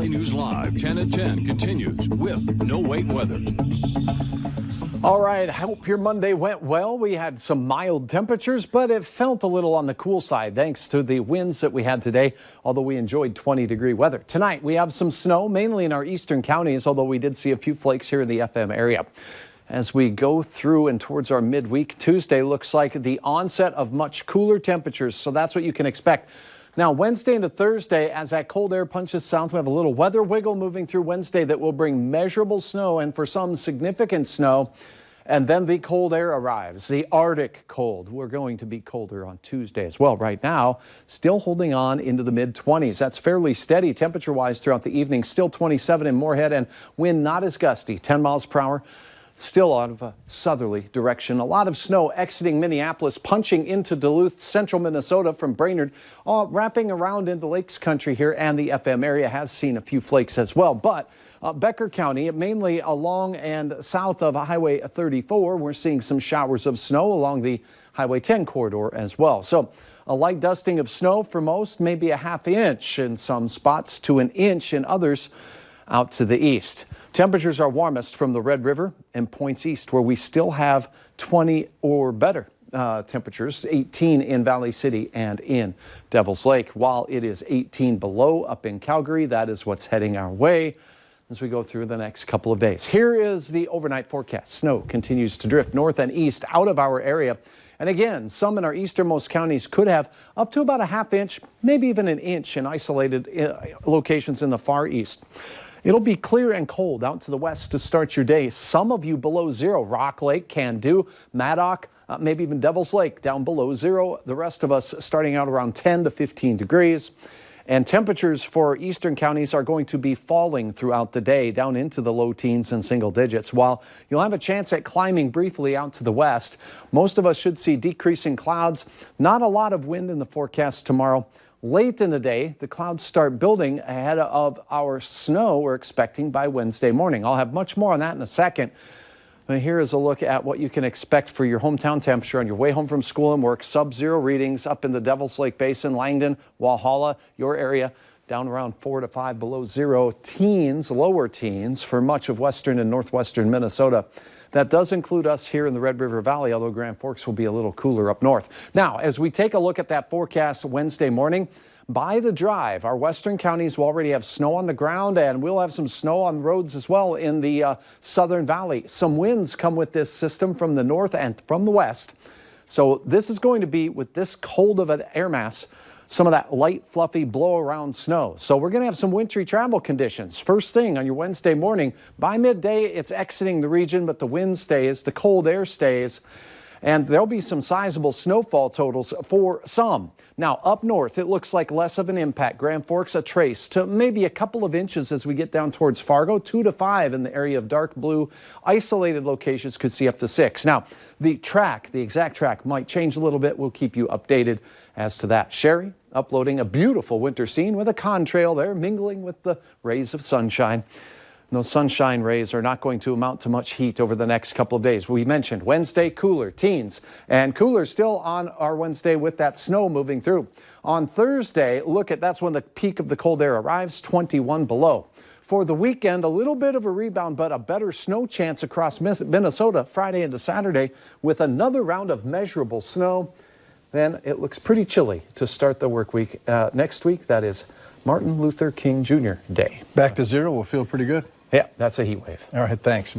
Valley News Live 10 at 10 continues with No Wait Weather. All right, I hope your Monday went well. We had some mild temperatures, but it felt a little on the cool side thanks to the winds that we had today, although we enjoyed 20-degree weather. Tonight, we have some snow, mainly in our eastern counties, although we did see a few flakes here in the FM area. As we go through and towards our midweek, Tuesday looks like the onset of much cooler temperatures, so that's what you can expect. Now, Wednesday into Thursday, as that cold air punches south, we have a little weather wiggle moving through Wednesday that will bring measurable snow and for some significant snow. And then the cold air arrives, the Arctic cold. We're going to be colder on Tuesday as well. Right now, still holding on into the mid-20s. That's fairly steady temperature-wise throughout the evening. Still 27 in Moorhead and wind not as gusty, 10 miles per hour. Still out of a southerly direction. A lot of snow exiting Minneapolis, punching into Duluth, central Minnesota from Brainerd, all wrapping around into Lakes Country here, and the FM area has seen a few flakes as well. But Becker County, mainly along and south of Highway 34, we're seeing some showers of snow along the Highway 10 corridor as well. So a light dusting of snow for most, maybe a ½ inch in some spots to an inch in others out to the east. Temperatures are warmest from the Red River and points east, where we still have 20 or better temperatures, 18 in Valley City and in Devil's Lake. While it is 18 below up in Calgary, that is what's heading our way as we go through the next couple of days. Here is the overnight forecast. Snow continues to drift north and east out of our area. And again, some in our easternmost counties could have up to about a ½ inch, maybe even an inch in isolated locations in the far east. It'll be clear and cold out to the west to start your day. Some of you below zero. Rock Lake, Candu, Maddock, maybe even Devil's Lake down below zero. The rest of us starting out around 10 to 15 degrees. And temperatures for eastern counties are going to be falling throughout the day, down into the low teens and single digits. While you'll have a chance at climbing briefly out to the west, most of us should see decreasing clouds. Not a lot of wind in the forecast tomorrow. Late in the day, the clouds start building ahead of our snow we're expecting by Wednesday morning. I'll have much more on that in a second. But here is a look at what you can expect for your hometown temperature on your way home from school and work. Sub-zero readings up in the Devil's Lake Basin, Langdon, Walhalla, your area, down around 4 to 5 below zero. Teens, lower teens for much of western and northwestern Minnesota. That does include us here in the Red River Valley, although Grand Forks will be a little cooler up north. Now, as we take a look at that forecast Wednesday morning, by the drive, our western counties will already have snow on the ground, and we'll have some snow on roads as well in the southern valley. Some winds come with this system from the north and from the west. So this is going to be, with this cold of an air mass, some of that light, fluffy blow-around snow. So we're going to have some wintry travel conditions. First thing on your Wednesday morning, by midday, it's exiting the region, but the wind stays, the cold air stays, and there'll be some sizable snowfall totals for some. Now, up north, it looks like less of an impact. Grand Forks, a trace to maybe a couple of inches as we get down towards Fargo, 2 to 5 in the area of dark blue. Isolated locations could see up to 6. Now, the exact track might change a little bit. We'll keep you updated as to that. Sherry uploading a beautiful winter scene with a contrail there mingling with the rays of sunshine. Those sunshine rays are not going to amount to much heat over the next couple of days. We mentioned Wednesday, cooler, teens, and cooler still on our Wednesday with that snow moving through. On Thursday, that's when the peak of the cold air arrives, 21 below. For the weekend, a little bit of a rebound, but a better snow chance across Minnesota Friday into Saturday with another round of measurable snow. Then it looks pretty chilly to start the work week. Next week, that is Martin Luther King Jr. Day. Back to zero will feel pretty good. Yeah, that's a heat wave. All right, thanks.